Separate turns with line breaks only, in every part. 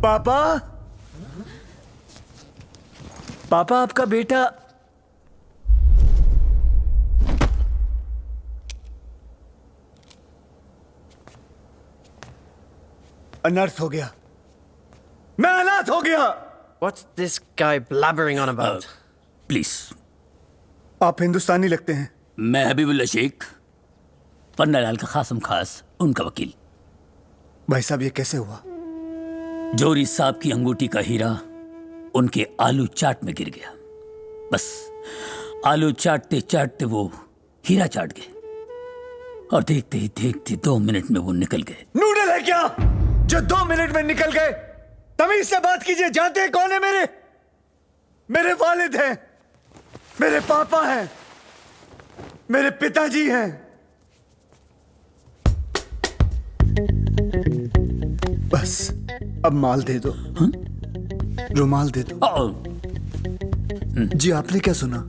पापा, पापा आपका बेटा अनर्थ हो गया। मैं अनाथ हो गया।
What's this guy blabbering on about?
Please.
आप हिंदुस्तानी लगते हैं।
मैं हबीबुल्ला शेख, पन्नालाल का खासम खास उनका वकील।
भाई साहब, ये कैसे हुआ?
जोहरी साहब की अंगूठी का हीरा उनके आलू चाट में गिर गया। बस आलू चाटते चाटते वो हीरा चाट गए और देखते ही देखते 2 मिनट में वो निकल गए।
नूडल है क्या जो 2 मिनट में निकल गए? तमीज से बात कीजिए। जानते हैं कौन है? मेरे वालिद हैं, मेरे पापा हैं, मेरे पिताजी हैं। बस अब माल दे दो। रुमाल दे दो। जी आपने क्या सुना?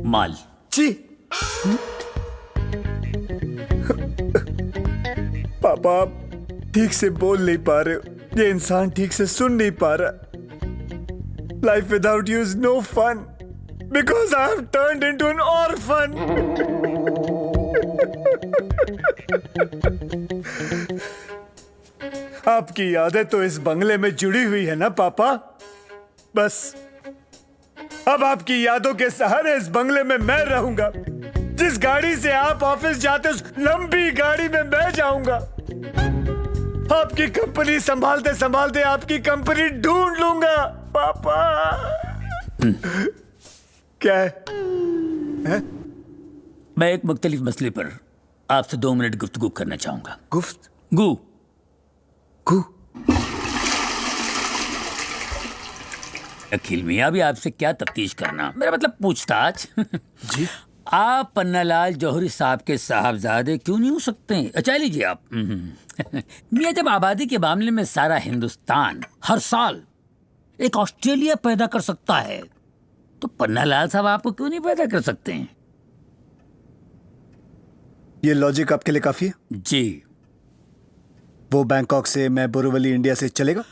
माल।
जी पापा, आप ठीक से बोल नहीं पा रहे हो। ये इंसान ठीक से सुन नहीं पा रहा। Life without you is no fun because I have turned into an orphan. आपकी यादें तो इस बंगले में जुड़ी हुई है ना पापा? बस अब आपकी यादों के सहारे इस बंगले में मैं रहूंगा। जिस गाड़ी से आप ऑफिस जाते उस लंबी गाड़ी में मैं जाऊंगा। आपकी कंपनी संभालते संभालते आपकी कंपनी ढूंढ लूंगा पापा। क्या है?
मैं एक मुख्तलिफ मसले पर आपसे 2 मिनट गुफ्तगू करना चाहूंगा।
गुफ्तगू?
अखिल मियाँ भी आपसे क्या तफ्तीश करना, मेरा मतलब पूछताछ।
जी
आप पन्नालाल जौहरी साहब के साहबजादे क्यों नहीं हो सकते? अच्छा लीजिए आप। मियाँ, जब आबादी के मामले में सारा हिंदुस्तान हर साल एक ऑस्ट्रेलिया पैदा कर सकता है तो पन्नालाल साहब आपको क्यों नहीं पैदा कर सकते हैं?
ये लॉजिक आपके लिए काफी है?
जी।
वो बैंकॉक से मैं बोरीवली इंडिया से चलेगा?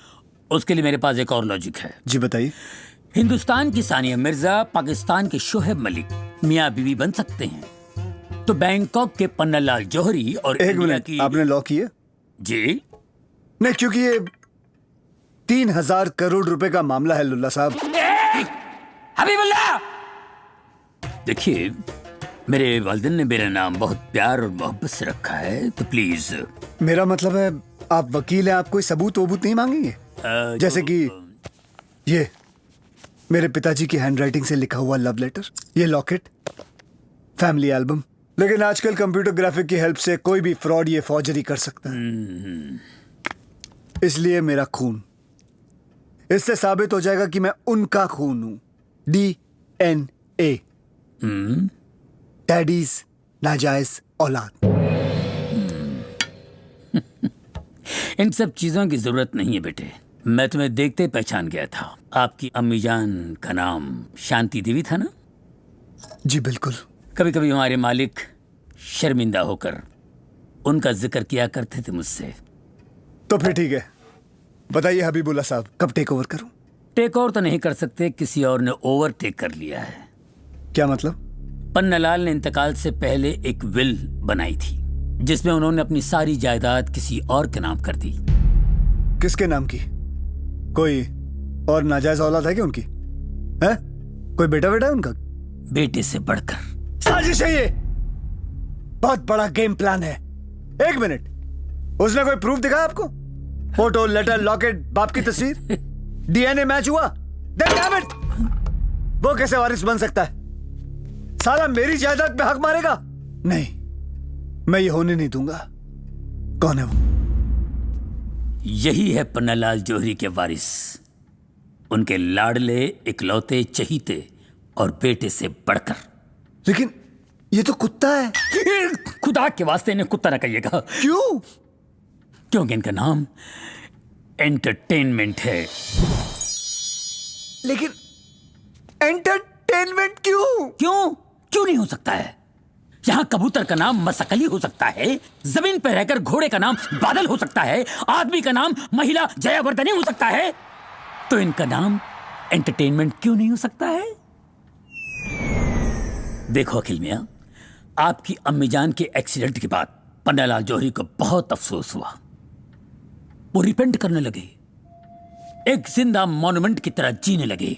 उसके लिए मेरे पास एक और लॉजिक है।
जी बताइए।
हिंदुस्तान की सानिया मिर्जा पाकिस्तान के शोहेब मलिक मियाँ बीवी बन सकते हैं तो बैंकॉक के पन्नालाल जौहरी और
एक मिनट, आपने लॉ किए?
जी
नहीं, क्योंकि ये 3000 करोड़ रुपए का मामला है लुल्ला साहब।
हबीबुल्ला, देखिए मेरे वालिदैन ने मेरा नाम बहुत प्यार और मोहब्बत से रखा है तो प्लीज।
मेरा मतलब है आप वकील हैं, आप कोई सबूत वबूत नहीं मांगेंगे? जैसे कि ये मेरे पिताजी की हैंडराइटिंग से लिखा हुआ लव लेटर, ये लॉकेट, फैमिली एल्बम। लेकिन आजकल कंप्यूटर ग्राफिक की हेल्प से कोई भी फ्रॉड ये फॉर्जरी कर सकता है। इसलिए मेरा खून, इससे साबित हो जाएगा कि मैं उनका खून हूं। DNA, डैडीज नाजायज औलाद।
इन सब चीजों की जरूरत नहीं है बेटे। मैं तुम्हें देखते पहचान गया था। आपकी अम्मी जान का नाम शांति देवी था ना?
जी बिल्कुल।
कभी कभी हमारे मालिक शर्मिंदा होकर उनका जिक्र किया करते थे मुझसे।
तो फिर ठीक है, बताइए हबीबुल्ला साहब, कब टेक ओवर करूं?
टेक ओवर तो नहीं कर सकते, किसी और ने ओवरटेक कर लिया है।
क्या मतलब?
पन्नालाल ने इंतकाल से पहले एक विल बनाई थी जिसमें उन्होंने अपनी सारी जायदाद किसी और के नाम कर दी।
किसके नाम की? कोई और नाजायज औलाद है क्या उनकी? है कोई बेटा है उनका?
बेटे से बढ़कर
साजिश है ये। बहुत बड़ा गेम प्लान है। एक मिनट, उसने कोई प्रूफ दिखा आपको? फोटो, लेटर, लॉकेट, बाप की तस्वीर, DNA मैच हुआ? Damn it! वो कैसे वारिस बन सकता है? साला मेरी जायदाद पे हक मारेगा? नहीं, मैं ये होने नहीं दूंगा। कौन है वो?
यही है पन्नालाल जौहरी के वारिस, उनके लाडले इकलौते चहीते और बेटे से बढ़कर।
लेकिन ये तो कुत्ता है।
खुदा के वास्ते इन्हें कुत्ता न कहिएगा।
क्यों?
क्योंकि इनका नाम एंटरटेनमेंट है।
लेकिन एंटरटेनमेंट क्यों?
क्यों नहीं हो सकता है? यहाँ कबूतर का नाम मसकली हो सकता है, जमीन पर रहकर घोड़े का नाम बादल हो सकता है, आदमी का नाम महिला जयावर्धनी हो सकता है, तो इनका नाम एंटरटेनमेंट क्यों नहीं हो सकता है? देखो अखिल मियां, आपकी अम्मीजान के एक्सीडेंट के बाद पन्नालाल जौहरी को बहुत अफसोस हुआ। वो रिपेंट करने लगे, एक जिंदा मॉन्यूमेंट की तरह जीने लगे।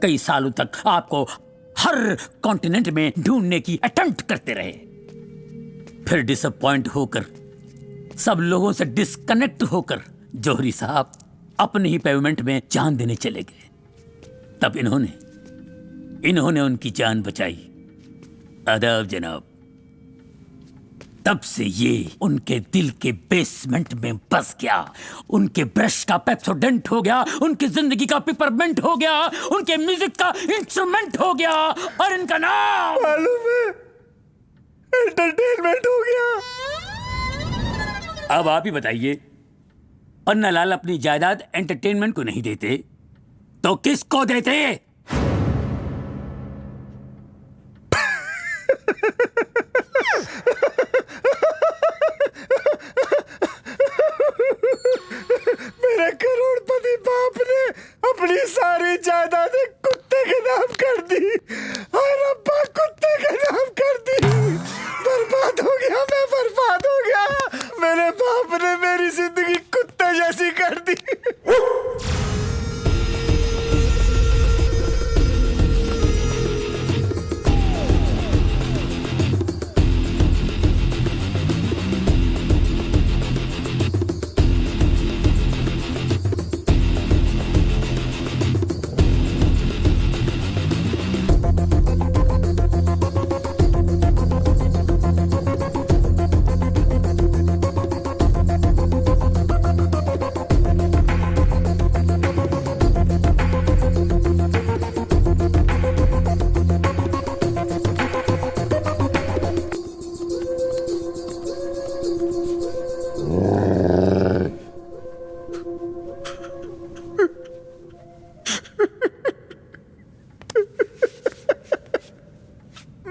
कई सालों तक आपको हर कॉन्टिनेंट में ढूंढने की अटेम्प्ट करते रहे, फिर डिसअपॉइंट होकर, सब लोगों से डिस्कनेक्ट होकर जौहरी साहब अपने ही पेमेंट में जान देने चले गए। तब इन्होंने उनकी जान बचाई। आदाब जनाब। तब से ये उनके दिल के बेसमेंट में बस गया, उनके ब्रश का पेप्सोडेंट हो गया, उनकी जिंदगी का पिपरमेंट हो गया, उनके म्यूजिक का इंस्ट्रूमेंट हो गया, और इनका नाम
मालूम है, एंटरटेनमेंट हो गया।
अब आप ही बताइए, पन्नालाल अपनी जायदाद एंटरटेनमेंट को नहीं देते तो किसको देते?
मेरे करोड़पति बाप ने अपनी सारी जायदादें कुत्ते के नाम कर दी, और अब्बा कुत्ते के नाम कर दी। बर्बाद हो गया, मैं बर्बाद हो गया। मेरे बाप ने मेरी जिंदगी कुत्ते जैसी कर दी।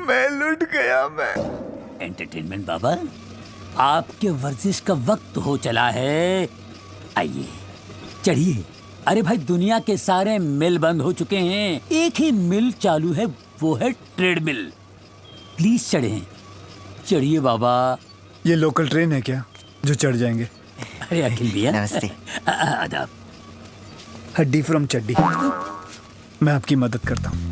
मैं लुट गया। मैं
एंटरटेनमेंट बाबा, आपके वर्जिश का वक्त हो चला है। आइए चढ़िए। अरे भाई, दुनिया के सारे मिल बंद हो चुके हैं, एक ही मिल चालू है, वो है ट्रेडमिल। प्लीज चढ़ें, चढ़िए बाबा।
ये लोकल ट्रेन है क्या जो चढ़ जाएंगे?
अरे अखिल भैया,
नमस्ते।
आदाब।
हड्डी फ्रॉम चड्डी। मैं आपकी मदद करता हूँ।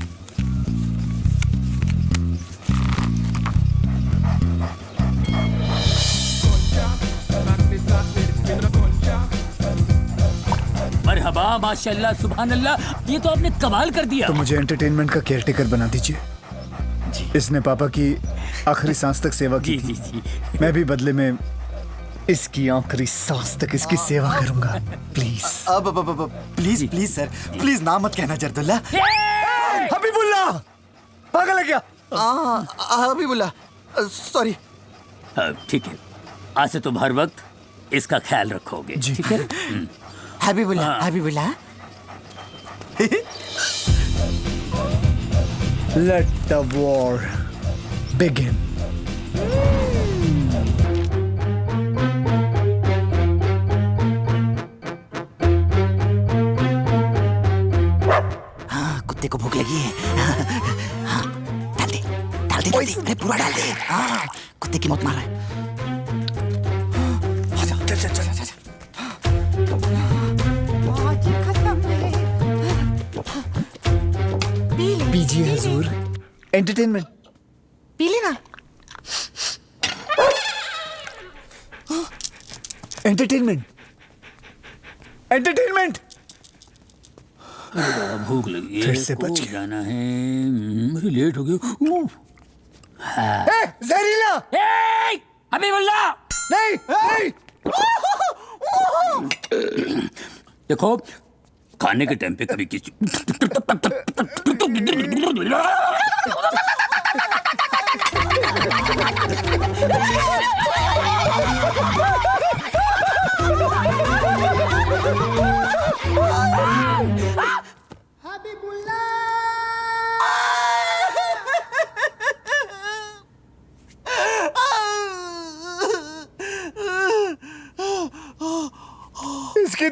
मरहबा, माशाल्लाह, सुभान अल्लाह, ये तो आपने कमाल कर दिया।
तो मुझे एंटरटेनमेंट का केयरटेकर बना दीजिए। इसने पापा की आखिरी सांस तक सेवा की
जी
थी।
जी जी।
मैं भी बदले में इसकी आखिरी सांस तक इसकी सेवा करूंगा। प्लीज।
अब प्लीज प्लीज सर, प्लीज ना मत कहना जरदुल्ला।
हबीबुल्लाह, पागल है क्या?
हबीबुल्लाह, सॉरी।
ठीक है, आज से तुम हर वक्त इसका ख्याल रखोगे।
जी।
ठीक है।
Habibullah, Habibullah.
Let the war begin.
हाँ, कुत्ते को भूख लगी है। हाँ, डाल दे, डाल दे, डाल दे। अरे पूरा डाल दे। हाँ, कुत्ते की मौत मार रहा है। आजा, चल चल चल चल।
पीजिए हुजूर। एंटरटेनमेंट।
पी लेना।
एंटरटेनमेंट। एंटरटेनमेंट।
भूख लगी है,
फिर से
को
बच गया।
जाना है। मुझे लेट हो गया।
जहरीला।
हबीबुल्लाह,
नहीं नहीं।
देखो, खाने के टाइम पे कभी किसी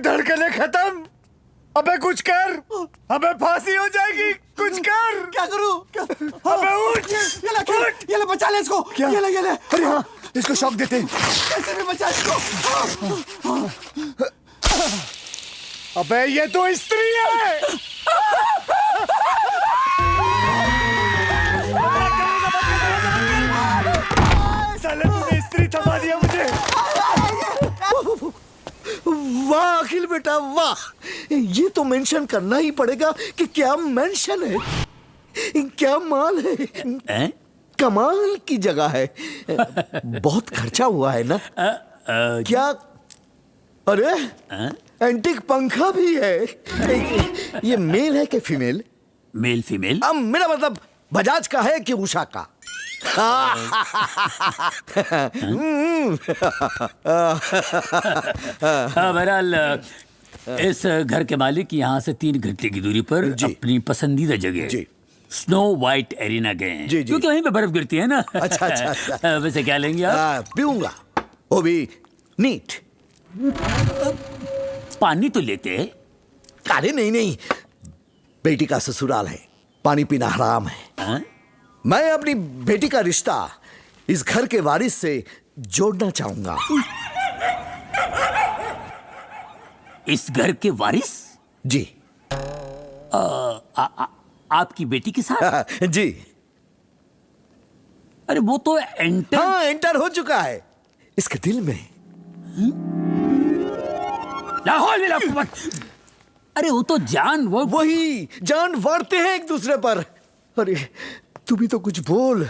धड़कने खत्म। अबे कुछ कर, अबे फांसी हो जाएगी, कुछ कर।
क्या करूं?
अबे उठ,
ये ले बचा ले इसको।
क्या?
ये ले।
अरे हाँ, इसको शॉक देते हैं।
कैसे भी बचा इसको।
अबे ये तो स्त्री है। साले तूने स्त्री थमा दिया मुझे।
वाह अखिल बेटा वाह, ये तो मेंशन करना ही पड़ेगा कि क्या मेंशन है, क्या माल है।
हैं?
कमाल की जगह है। बहुत खर्चा हुआ है ना? क्या? अरे एंटीक पंखा भी है। ये मेल है कि फीमेल?
Male female?
मेरा मतलब बजाज का है कि उषा का?
बहरहाल इस घर के मालिक यहाँ से 3 घंटे की दूरी पर अपनी पसंदीदा जगह
जी।
स्नो वाइट एरिना गए हैं,
जी।
क्योंकि वहीं पे बर्फ गिरती है ना।
अच्छा।
वैसे क्या लेंगे आप?
पीऊंगा, वो भी नीट।
पानी तो लेते हैं।
अरे नहीं, बेटी का ससुराल है, पानी पीना हराम है।
हाँ?
मैं अपनी बेटी का रिश्ता इस घर के वारिस से जोड़ना चाहूंगा।
इस घर के वारिस?
जी।
आपकी बेटी के साथ?
जी।
अरे वो तो एंटर।
हाँ, एंटर हो चुका है इसके दिल में।
लाहौल में लाहौल। अरे वो तो जान, वो
वही जान वारते हैं एक दूसरे पर। अरे तू भी तो कुछ बोल,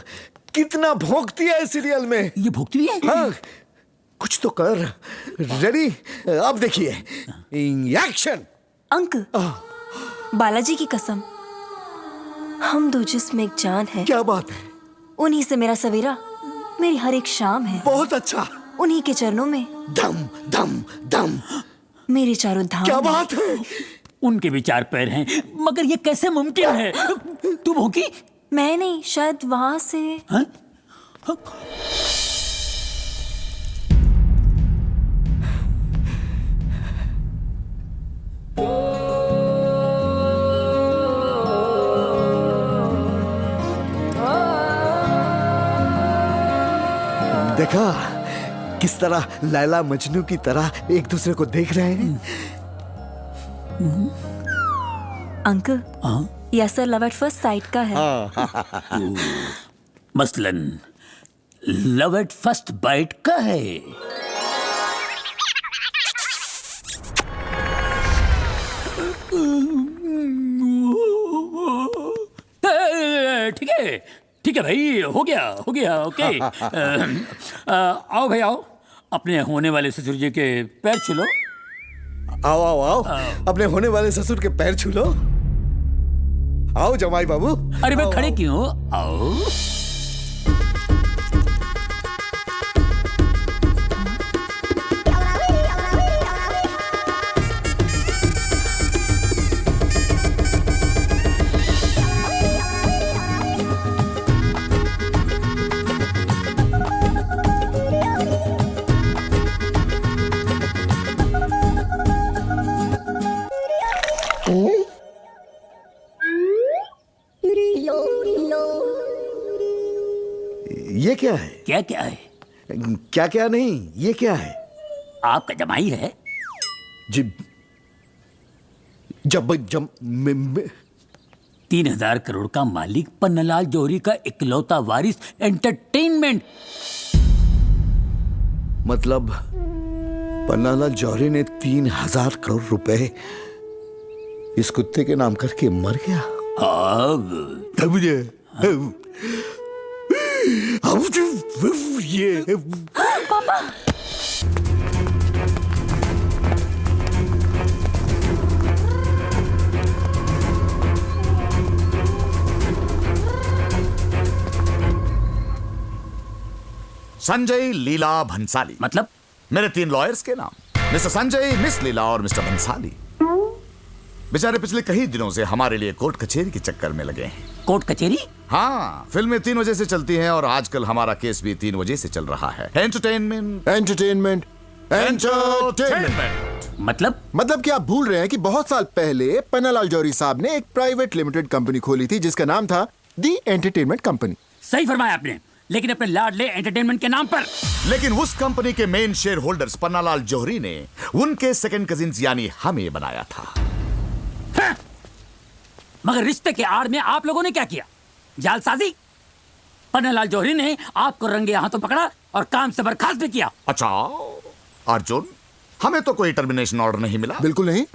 कितना भौंकती है सीरियल में।
ये भुगती है।
हाँ, कुछ तो कर। रेडी? अब देखिए, एक्शन।
अंक, बालाजी की कसम, हम दो जिस्म एक जान है।
क्या बात है?
उन्हीं से मेरा सवेरा, मेरी हर एक शाम है।
बहुत अच्छा।
उन्हीं के चरणों में
दम दम दम।
मेरे चारों धाम
क्या
है।
बात है?
उनके भी 4 पैर हैं, मगर ये कैसे मुमकिन है? तू भूखी?
मैं नहीं, शायद वहां से।
हाँ?
देखा किस तरह लैला मजनू की तरह एक दूसरे को देख रहे हैं।
अंकल, ये असर लव एट फर्स्ट साइट का है।
मसलन लव एट फर्स्ट बाइट का है। ठीक है भाई, हो गया ओके। आओ भाई आओ, अपने होने वाले ससुर जी के पैर छू लो।
आओ अपने होने वाले ससुर के पैर छू लो। आओ जमाई बाबू।
अरे मैं खड़े क्यों हूं? आओ।
ये क्या है?
क्या है?
क्या नहीं, ये क्या है?
आपका जमाई है।
जब
3000 करोड़ का मालिक, पन्नालाल जौहरी का इकलौता वारिस, एंटरटेनमेंट।
मतलब पन्नालाल जौहरी ने 3000 करोड़ रुपए इस कुत्ते के नाम करके मर गया। ये
पापा,
संजय लीला भंसाली।
मतलब?
मेरे 3 लॉयर्स के नाम, मिस्टर संजय, मिस लीला और मिस्टर भंसाली। बेचारे पिछले कई दिनों से हमारे लिए कोर्ट कचहरी के चक्कर में लगे हैं।
कोर्ट कचहरी?
हाँ, फिल्में 3 वजह से चलती हैं और आजकल हमारा केस भी 3 वजह से चल रहा है। Entertainment, entertainment.
मतलब
कि आप भूल रहे हैं कि बहुत साल पहले पन्नालाल जौहरी साहब ने एक प्राइवेट लिमिटेड कंपनी खोली थी जिसका नाम था दी एंटरटेनमेंट कंपनी।
सही फरमाया आपने, लेकिन अपने लाडले एंटरटेनमेंट के नाम पर।
लेकिन उस कंपनी के मेन शेयर होल्डर्स पन्नालाल जौहरी ने उनके सेकंड कजिन्स यानी हमें बनाया था।
हाँ। मगर रिश्ते के आड़ में आप लोगों ने क्या किया? जालसाजी। पन्नालाल जौहरी ने आपको रंगे हाथों पकड़ा और काम से बर्खास्त भी किया।
अच्छा अर्जुन, हमें तो कोई टर्मिनेशन ऑर्डर नहीं मिला।
बिल्कुल नहीं।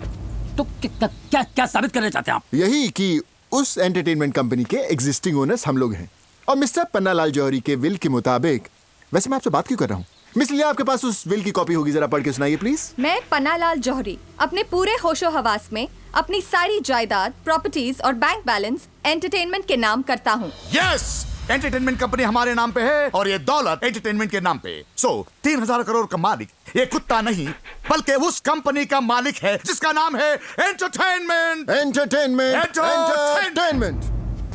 तो क्या साबित करना चाहते हैं आप?
यही कि उस एंटरटेनमेंट कंपनी के एग्जिस्टिंग ओनर्स हम लोग हैं और मिस्टर पन्नालाल जौहरी के विल के मुताबिक। वैसे मैं आपसे बात क्यों कर रहा हूँ? मिस लिया, आपके पास उस विल की कॉपी होगी, जरा पढ़ के सुनाइए प्लीज।
मैं पन्नालाल जौहरी अपने पूरे होशो हवास में अपनी सारी जायदाद, प्रॉपर्टीज और बैंक बैलेंस एंटरटेनमेंट के नाम करता हूँ।
यस, एंटरटेनमेंट कंपनी हमारे नाम पे है और ये दौलत एंटरटेनमेंट के नाम पे। 3,000 करोड़ का मालिक ये कुत्ता नहीं बल्कि उस कंपनी का मालिक है जिसका नाम है एंटरटेनमेंट।
एंटरटेनमेंट।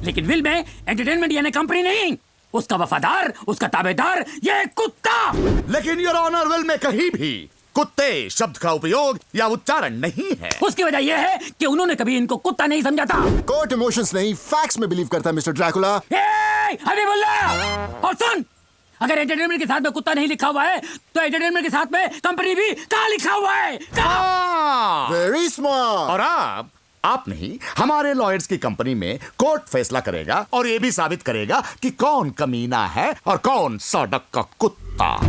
लेकिन विल में एंटरटेनमेंट यानी कंपनी नहीं, उसका वफादार, उसका ताबेदार ये कुत्ता।
लेकिन योर ऑनर, विल में कहीं भी कुत्ते शब्द का उपयोग या उच्चारण नहीं है।
उसकी वजह यह है कि उन्होंने कभी इनको कुत्ता नहीं समझा था।
कोर्ट इमोशंस नहीं, फैक्ट्स में बिलीव करता है मिस्टर ड्रैकुला।
और सुन, अगर एंटरटेनमेंट के साथ में कुत्ता नहीं लिखा हुआ है तो एंटरटेनमेंट के साथ में कंपनी भी कहाँ लिखा हुआ है?
Very smart.
और आप नहीं, हमारे लॉयर्स की कंपनी में कोर्ट फैसला करेगा और ये भी साबित करेगा कि कौन कमीना है और कौन सड़क का कुत्ता।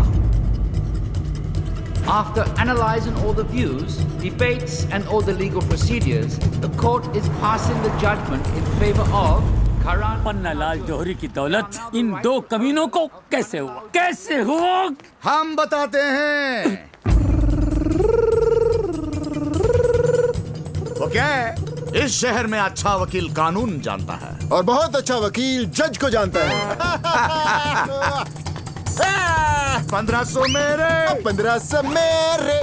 After analyzing all the views, debates and all the legal procedures, the court is passing the judgment in favor of Karan
Pannalal जौहरी की दौलत इन दो कमीनों को कैसे हुआ?
हम बताते हैं। वो क्या है? इस शहर में अच्छा वकील कानून जानता है
और बहुत अच्छा वकील जज को जानता है।
1500 मेरे,
1500 मेरे।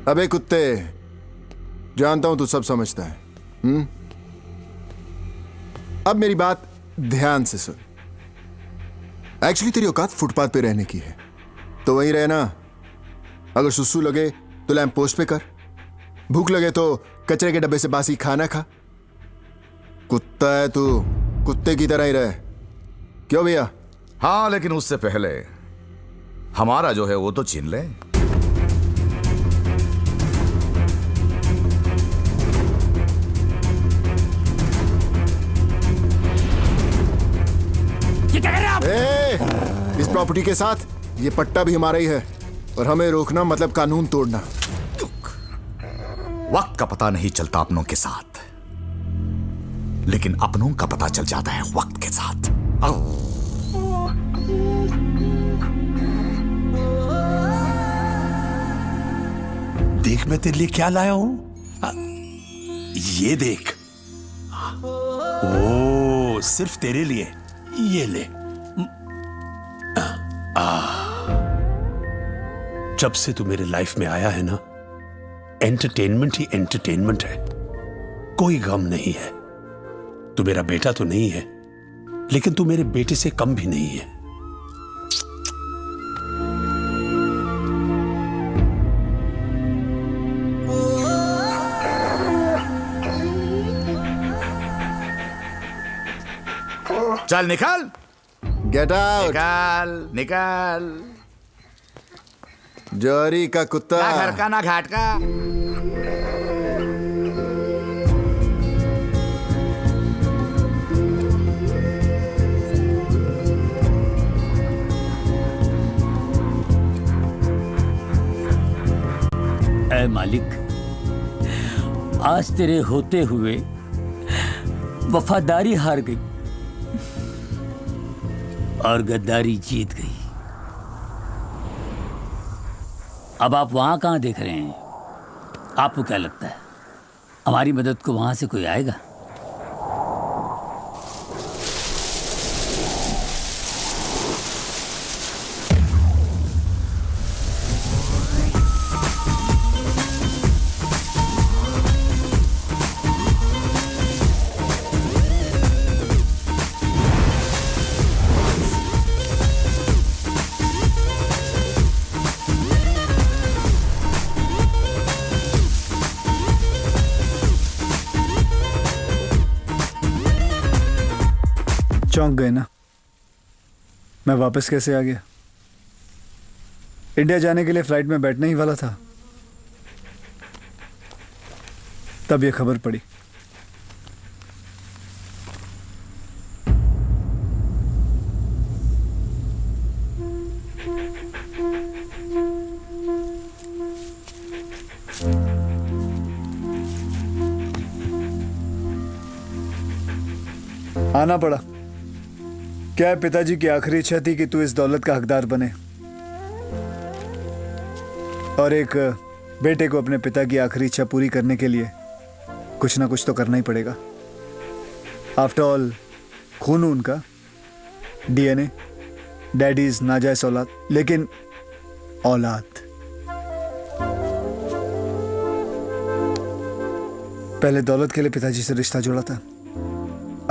अबे कुत्ते, जानता हूं तू सब समझता है। अब मेरी बात ध्यान से सुन। एक्चुअली तेरी औकात फुटपाथ पे रहने की है, तो वहीं रहना। अगर सुसु लगे तो लैंप पोस्ट पे कर, भूख लगे तो कचरे के डब्बे से बासी खाना खा। कुत्ता है तू, कुत्ते की तरह ही रहे। क्यों भैया?
हाँ, लेकिन उससे पहले हमारा जो है वो तो छीन ले।
ये क्या कर रहे हैं आप?
इस प्रॉपर्टी के साथ ये पट्टा भी हमारा ही है और हमें रोकना मतलब कानून तोड़ना।
वक्त का पता नहीं चलता अपनों के साथ, लेकिन अपनों का पता चल जाता है वक्त के साथ।
देख मैं तेरे लिए क्या लाया हूं। ये देख। ओ, सिर्फ तेरे लिए। ये ले। जब से तू मेरे लाइफ में आया है ना, एंटरटेनमेंट ही एंटरटेनमेंट है। कोई गम नहीं है। तू मेरा बेटा तो नहीं है, लेकिन तू मेरे बेटे से कम भी नहीं है।
चल निकाल।
Get out.
निकाल।
जौहरी का कुत्ता।
ना घर का ना घाट का।
ऐ मालिक, आज तेरे होते हुए वफादारी हार गई और गद्दारी जीत गई। अब आप वहां कहां देख रहे हैं? आपको क्या लगता है हमारी मदद को वहां से कोई आएगा?
चौंक गए ना? मैं वापस कैसे आ गया? इंडिया जाने के लिए फ्लाइट में बैठने ही वाला था, तब ये खबर पड़ी। आना पड़ा। क्या है, पिताजी की आखिरी इच्छा थी कि तू इस दौलत का हकदार बने, और एक बेटे को अपने पिता की आखिरी इच्छा पूरी करने के लिए कुछ ना कुछ तो करना ही पड़ेगा। आफ्टर ऑल खून उनका, डीएनए, डैडीज नाजायज औलाद, लेकिन औलाद। पहले दौलत के लिए पिताजी से रिश्ता जोड़ा था,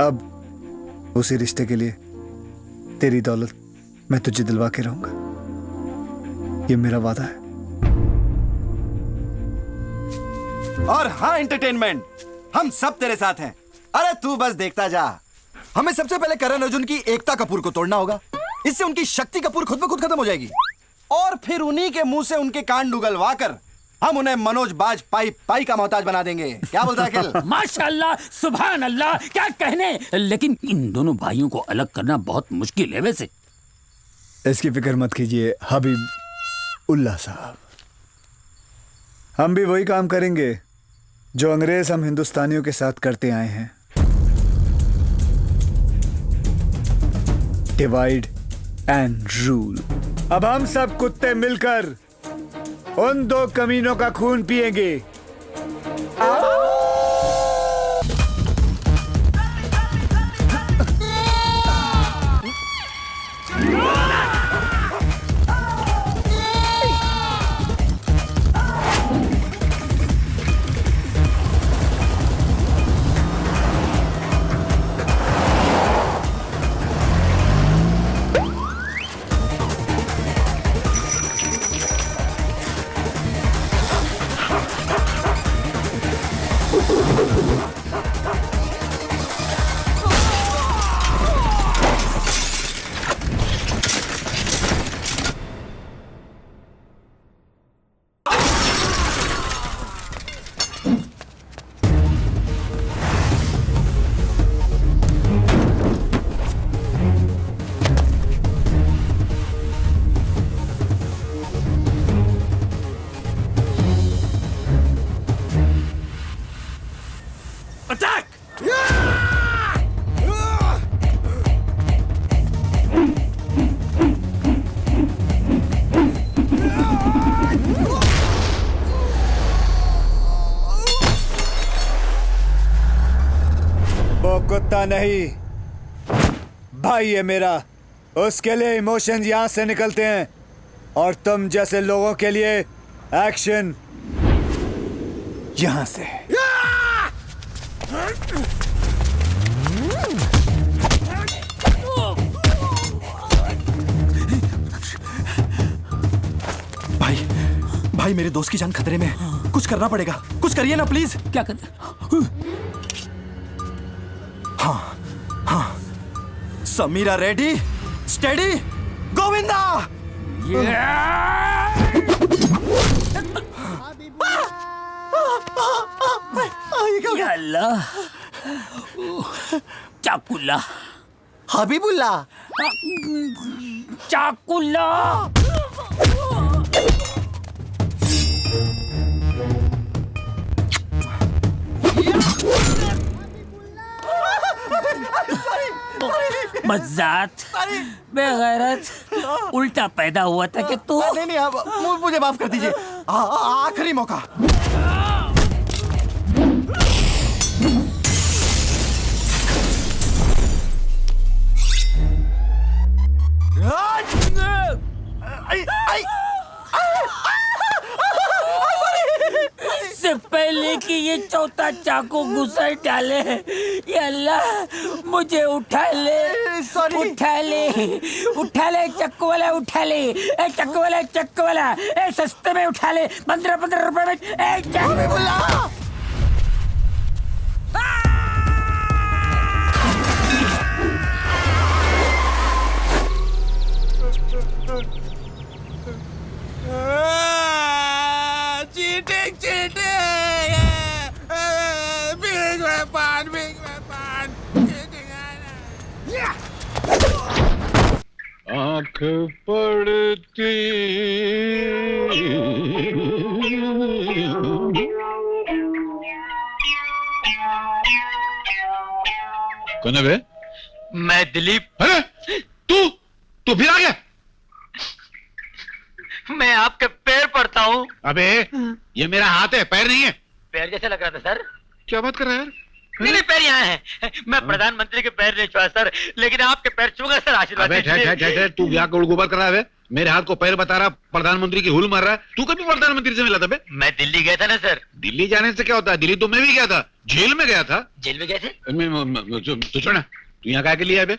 अब उसी रिश्ते के लिए तेरी दौलत मैं तुझे दिलवा के रहूंगा। ये मेरा वादा है।
और हाँ एंटरटेनमेंट, हम सब तेरे साथ हैं। अरे तू बस देखता जा। हमें सबसे पहले करण अर्जुन की एकता कपूर को तोड़ना होगा। इससे उनकी शक्ति कपूर खुद ब खुद खत्म हो जाएगी, और फिर उन्हीं के मुंह से उनके कान उगलवा कर हम उन्हें मनोज बाजपाई पाई का मोहताज बना देंगे। क्या बोलता है अखिल?
माशाल्लाह, सुभान अल्लाह, क्या कहने। लेकिन इन दोनों भाइयों को अलग करना बहुत मुश्किल है वैसे।
इसकी फिक्र मत कीजिए हबीब उल्लाह साहब, हम भी वही काम करेंगे जो अंग्रेज हम हिंदुस्तानियों के साथ करते आए हैं। Divide and rule. अब हम सब कुत्ते मिलकर उन दो कमीनों का खून पिएंगे। कुत्ता नहीं, भाई है मेरा, उसके लिए इमोशंस यहां से निकलते हैं, और तुम जैसे लोगों के लिए एक्शन यहां से।
भाई भाई, मेरे दोस्त की जान खतरे में, कुछ करना पड़ेगा। कुछ करिए ना प्लीज।
क्या कर?
हाँ हाँ, समीरा रेडी, स्टेडी, गोविंदा।
या अल्लाह, चाकुल्ला,
हबीबुल्ला,
चाकुल्ला। मज़ात, बेगैरत, उल्टा पैदा हुआ था कि तू।
नहीं, अब मुझे माफ कर दीजिए, आखिरी मौका।
इससे पहले कि ये चौथा चाकू घुसर डाले, ये अल्लाह मुझे उठा ले, उठा ले, उठा ले चक्कू वाला, उठा ले, ए चक्कू वाला, चक्कू वाला, ए सस्ते में उठा ले, 15 रुपए में, ए चक्कू।
आंख पड़ती कौन है बे?
मैं दिलीप।
अरे तू फिर आ गया?
मैं आपके पैर पड़ता हूँ।
अबे ये मेरा हाथ है, पैर नहीं है।
पैर जैसे लग रहा था सर।
क्या बात कर रहा है यार?
नहीं पैर यहाँ है। मैं प्रधानमंत्री के पैर नहीं छुआ सर, लेकिन आपके पैर छूगा सर। आशीर्वाद दीजिए।
तू क्या गुड़गुबर कर रहा है? मेरे हाथ को पैर बता रहा, प्रधानमंत्री की हुल मार रहा है। तू कभी प्रधानमंत्री से मिला था बे?
मैं दिल्ली गया था ना सर।
दिल्ली जाने से क्या होता है? दिल्ली तो मैं भी गया था, जेल में गया था।
जेल में गए थे?
तू छोड़ ना, तू यहाँ क्या के लिए है बे?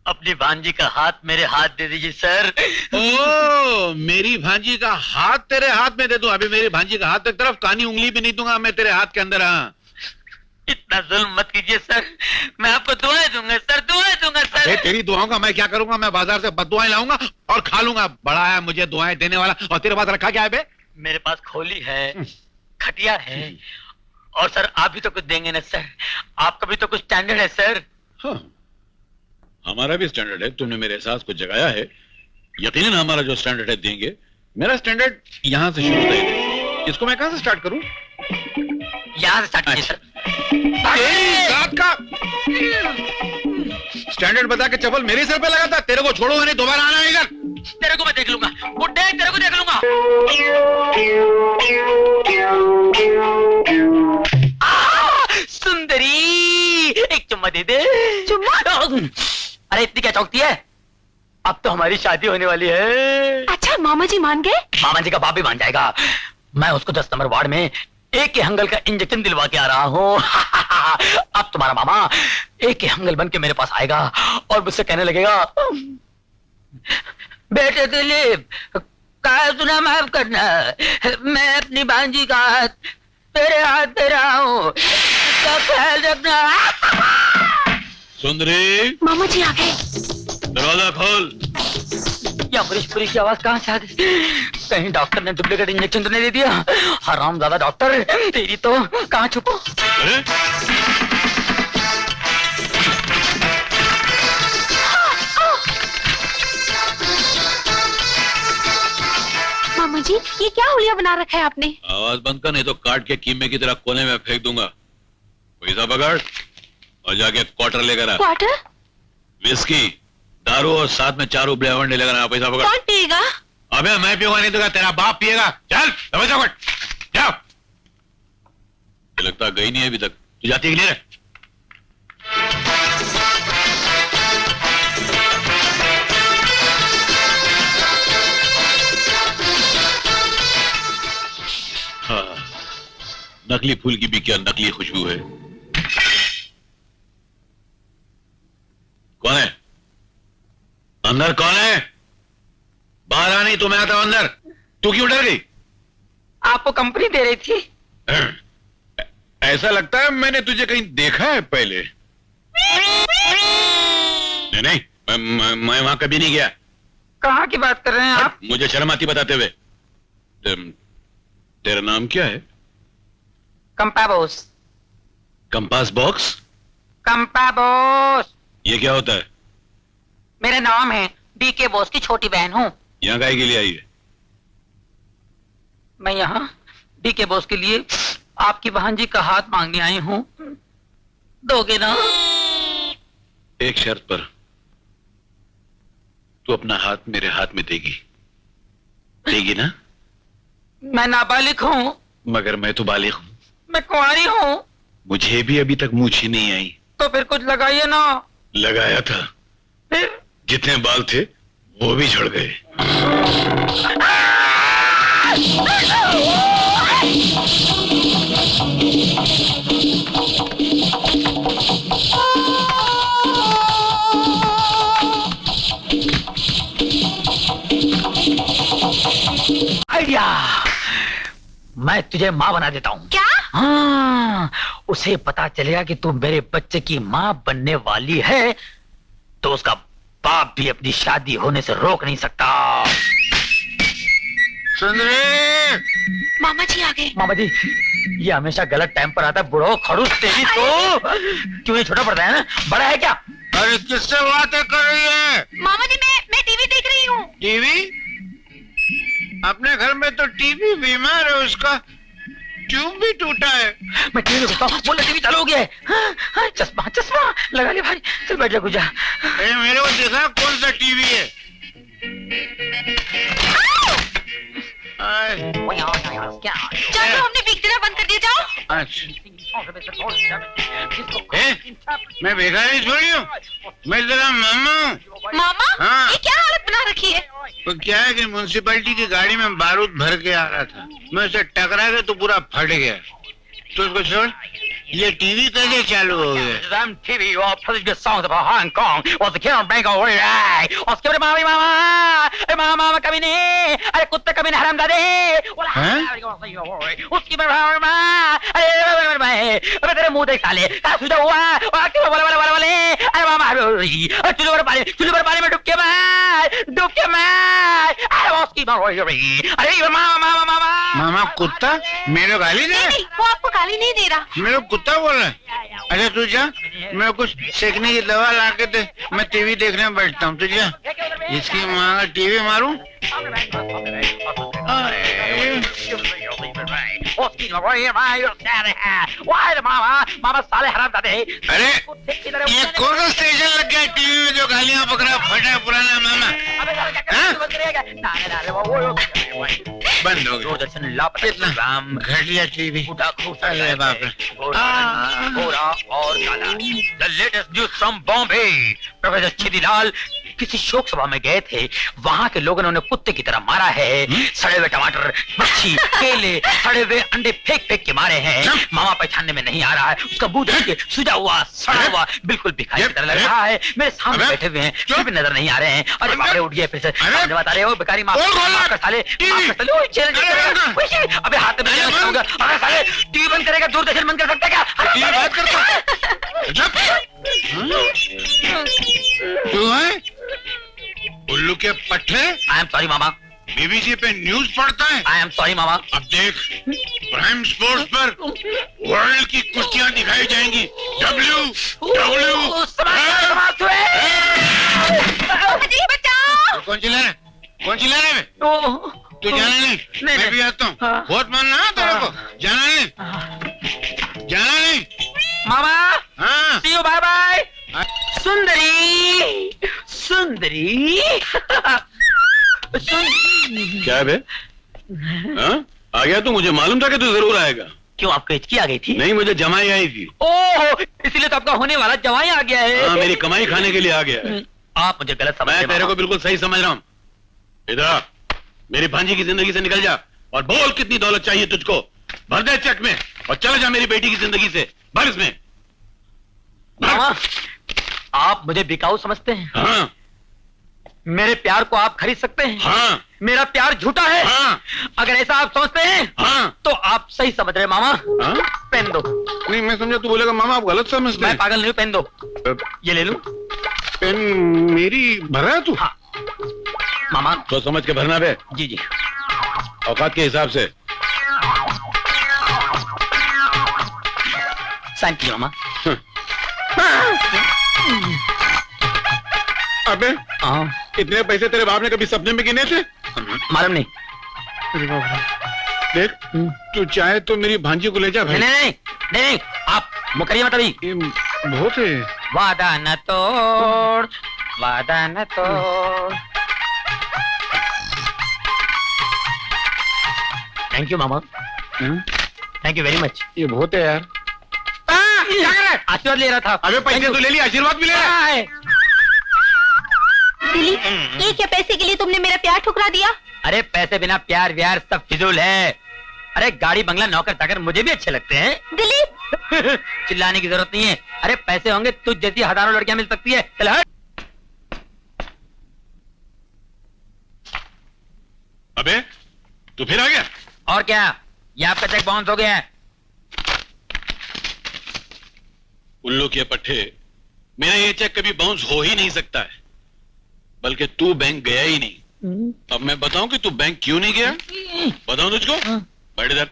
अपनी भांजी का हाथ मेरे हाथ दे दीजिए सर।
ओ, मेरी भांजी का हाथ तेरे हाथ में दे दूं? अभी मेरी भांजी का हाथ एक तरफ, कानी उंगली भी नहीं दूंगा मैं तेरे हाथ के अंदर। हाँ,
इतना जुल्म मत कीजिए सर, मैं आपको दुआएं दूंगा सर, दुआएं दूंगा सर।
तेरी दुआओं का मैं क्या करूंगा? मैं बाजार से बददुआएं लाऊंगा और खा लूंगा। बड़ा है मुझे दुआएं देने वाला। और तेरे पास रखा क्या है बे?
मेरे पास खोली है, खटिया है, और सर आप भी तो कुछ देंगे ना सर? आपका भी तो कुछ स्टैंडर्ड है सर।
हाँ, हमारा भी स्टैंडर्ड है। तुमने मेरे एहसास को जगाया है। यकीनन हमारा जो स्टैंडर्ड है देंगे। मेरा स्टैंडर्ड यहाँ से शुरू है। इसको मैं कहाँ से स्टार्ट करूँ?
यहाँ से स्टार्ट कीजिए सर।
रात का स्टैंडर्ड बता के चप्पल मेरे सिर पे लगा था। तेरे को छोड़ूंगा नहीं, दोबारा आना है इधर।
तेरे को मैं देख लूंगा, बुड्ढे तेरे को देख लूंगा। सुंदरी एक चुम्मा दे दे।
चुम्मा?
अरे इतनी क्या चौकती है? अब तो हमारी शादी होने वाली है।
अच्छा मामा जी मान गए?
मामा जी का बाप भी मान जाएगा। मैं उसको 10 नंबर वार्ड में एक के हंगल का इंजेक्शन दिलवा के आ रहा हूँ। अब तुम्हारा मामा एक के हंगल बन के मेरे पास आएगा और मुझसे कहने लगेगा, बेटे दिलीप कहा सुना माफ करना, मैं अपनी भांजी का हाथ तेरे हाथ दे रहा हूँ, इसका ख्याल रखना।
सुंदरी,
मामा जी आ गए।
दरवाजा खोल।
या पुलिस की आवाज कहाँ से आ रही? कहीं डॉक्टर ने डुप्लीकेट इंजेक्शन तो नहीं दे दिया? हरामजादा डॉक्टर, तेरी तो कहाँ छुपो?
अरे
मामा जी ये क्या हुलिया बना रखा है आपने?
आवाज बंद कर, नहीं तो काट के कीमे की तरह कोने में फेंक दूंगा। पैसा पकड़ और जाके क्वार्टर लेकर आ।
क्वार्टर?
विस्की, दारू और साथ में 4 उबले अंडे लेकर आ। पैसा पकड़।
कौन पिएगा?
अबे मैं पीऊंगा नहीं तो तेरा बाप पिएगा। चल पैसा पकड़, जाओ। लगता गई नहीं है अभी तक। तू जाती है कि नहीं रे? हाँ, नकली फूल की भी क्या नकली खुशबू है। कौन है अंदर? कौन है? बाहर आनी तो मैं आता हूं अंदर। तू क्यों डर गई?
आपको कंपनी दे रही थी।
ऐसा लगता है मैंने तुझे कहीं देखा है पहले। नहीं, मैं वहां कभी नहीं गया।
कहाँ की बात कर रहे हैं आप?
मुझे शर्म आती बताते हुए। तेरा नाम क्या है?
कंपाबोस।
Compass box?
कंपाबोस।
ये क्या होता है?
मेरा नाम है, बीके बोस की छोटी बहन हूँ।
यहाँ काहे के लिए आई है?
मैं यहाँ बीके बोस के लिए आपकी भांजी का हाथ मांगने आई हूँ, दोगे ना?
एक शर्त पर। तू अपना हाथ मेरे हाथ में देगी? देगी ना?
मैं नाबालिग हूँ।
मगर मैं तो बालिग हूँ।
मैं कुंवारी हूँ।
मुझे भी अभी तक मूछ ही नहीं आई।
तो फिर कुछ लगाइए ना।
लगाया था,
फिर
जितने बाल थे वो भी झड़ गए।
आइडिया, मैं तुझे माँ बना देता हूँ।
क्या?
हाँ, उसे पता चलेगा कि तू मेरे बच्चे की माँ बनने वाली है, तो उसका बाप भी अपनी शादी होने से रोक नहीं सकता।
सुंदरी!
मामा जी आ गए।
मामा जी, ये हमेशा गलत टाइम पर आता है। बुढ़ो खड़ूस तेरी तो। क्यों ये छोटा पड़ता है ना? बड़ा है क्या?
अरे किससे बातें कर रही है?
मामा जी मैं टीवी
टीवी? अपने घर में तो टीवी बीमार है, उसका ट्यूब भी टूटा है।
मैं टीवी देखता हूँ, बोला टीवी चालू हो गया है। हाँ, चश्मा चश्मा लगा लिया भाई। चल बैठ जा गुजा।
मेरे को देखा कौन सा टीवी है।
जाओ, हमने बिग डिनर बंद कर दिया, जाओ।
मैं भिखारी थोड़ी हूँ, मैं तेरा मामा हूँ।
मामा?
हाँ।
ये क्या हालत बना रखी है?
तो क्या है कि म्युनिसिपैलिटी की गाड़ी में बारूद भर के आ रहा था, मैं उसे टकरा के तो पूरा फट गया। तो उसको छोड़, ये टीवी कैसे चालू हो गया?
TV or President songs about Hong Kong or the Karen Bank or और उसके बाद मामा मामा कभी नहीं, अरे कुत्ते कभी नहीं हरामजादे। उसकी अरे तेरे मुंह देख साले, सुझा हुआ अरे मामा चूल्हे पर पानी में डुब के मार अरे उसकी अरे मामा
मामा कुत्ता मेरे गाली दे?
वो आपको गाली नहीं दे रहा।
मेरे कुत्ता बोल रहा है? अच्छा तू जा, मैं कुछ सेकने की दवा ला के दे, मैं टीवी देखने में बैठता हूँ। तू जा, इसकी माँ का टीवी मारूं?
मामा साले हरामजादे।
अरे ये कौन सा स्टेशन लग गया टीवी में जो गालियां पकड़ा फटा पुराना मामा? बंद हो गया। घटिया टीवी। अरे बाप रे।
और the latest news from Bombay. Professor Chhidilal किसी शोक सभा में गए थे, वहां के लोगों ने उन्हें कुत्ते की तरह मारा है। सड़े हुए टमाटर, मच्छी, केले, सड़े हुए अंडे फेंक फेंक के मारे हैं। मामा पहचानने में नहीं आ रहा है, उसका मुंह देखिए, सुजा हुआ सड़ा हुआ बिल्कुल भिखारी की तरह लग रहा है। मेरे सामने बैठे हुए हैं, फिर भी नजर नहीं आ रहे हैं। अरे बाप रे, उठ गए फिर से। बता रहे हो भिखारी माफ कर साले, अबे हाथ में होगा। अरे साले टीवी बंद करेगा, दूरदर्शन बंद कर सकता क्या?
तू है उल्लू के पट्टे?
I am sorry mama.
BBC पे न्यूज पढ़ता है?
आई एम सॉरी मामा।
अब देख, प्राइम स्पोर्ट्स पर वर्ल्ड की कुश्तियां दिखाई जाएंगी। कौन चिल्ला रहा है? कौन चिल्ला रहा है? तू जाना नहीं, मैं भी आता हूँ। बहुत मानना है तेरे को, जाना नहीं, जाना नहीं
मामा।
हाँ
सी यू, बाय बाय। सुंदरी सुंदरी
क्या है बे? हाँ? आ गया तू? मुझे मालूम था कि तू जरूर आएगा।
क्यों, आपको हिचकी आ गई थी?
नहीं, मुझे जमाई आई थी।
ओह, इसीलिए तो आपका होने वाला जवाई आ गया है।
हाँ, मेरी कमाई खाने के लिए आ गया है।
आप मुझे गलत समझ रहे हैं।
मैं तेरे को बिल्कुल सही समझ रहा हूँ। इधर मेरी भांजी की जिंदगी से निकल जा और बोल कितनी दौलत चाहिए तुझको। भर दे चेक में और चला जा मेरी बेटी की जिंदगी से। भर इसमें।
मामा, आप मुझे बिकाऊ समझते हैं?
हाँ।
मेरे प्यार को आप खरीद सकते हैं?
हाँ।
मेरा प्यार झूठा है?
हाँ।
अगर ऐसा आप सोचते हैं,
हाँ,
तो आप सही समझ रहे हैं मामा।
हाँ?
पेन दो।
नहीं, मैं समझा तू बोलेगा मामा आप गलत समझते हैं।
मैं पागल नहीं हूँ, पेन दो। ये ले लूं?
पेन मेरी भर रहा है तू?
हाँ मामा।
तो समझ के भरना बे।
जी जी।
औकात के हिसाब से।
साइन कीजिए मामा।
अबे इतने पैसे तेरे बाप ने कभी सपने में गिने थे?
मालूम नहीं।
देख, तू चाहे तो मेरी भांजी को ले जा भाई।
नहीं नहीं नहीं, नहीं। आप मुकरिए मत अभी।
बहुत है।
वादा न तोड़, वादा न तोड़। Thank you mama. Thank you very much.
ये बहुत है यार।
आशीर्वाद ले रहा था।
अबे पैसे तो ले लिया, आशीर्वाद भी ले लिया।
दिलीप, ये क्या पैसे के लिए तुमने मेरा प्यार ठुकरा दिया?
अरे पैसे बिना प्यार व्यार सब फिजूल है। अरे गाड़ी बंगला नौकर चाकर मुझे भी अच्छे लगते हैं।
दिलीप
चिल्लाने की जरूरत नहीं है। अरे पैसे होंगे तुझ जैसी हजारों लड़कियां मिल सकती है। चल हट।
अबे तू फिर आ गया?
और क्या, ये आपका चेक बाउंस हो गया है।
उल्लू के पट्टे, मेरा ये चेक कभी बाउंस हो ही नहीं सकता है, बल्कि तू बैंक गया ही नहीं। अब मैं बताऊं कि तू बैंक क्यों नहीं गया? बताऊं तुझको? बैठ इधर,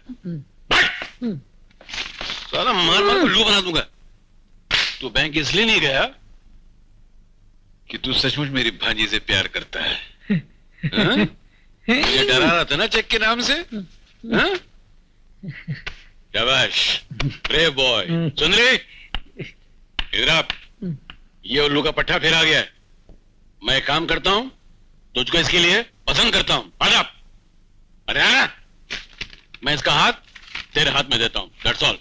साला मार मार उल्लू बना दूंगा। तू बैंक इसलिए नहीं गया कि तू सचमुच मेरी भांजी से प्यार करता है। हाँ? ये डरा रहा था ना चेक के नाम से? हाँ? शाबाश, ब्रेव बॉय। सुंदरी, इधर आप। ये उल्लू का पट्टा फिर आ गया है। मैं एक काम करता हूं, तुझको इसके लिए पसंद करता हूं। अरे आना, मैं इसका हाथ तेरे हाथ में देता हूं। That's all.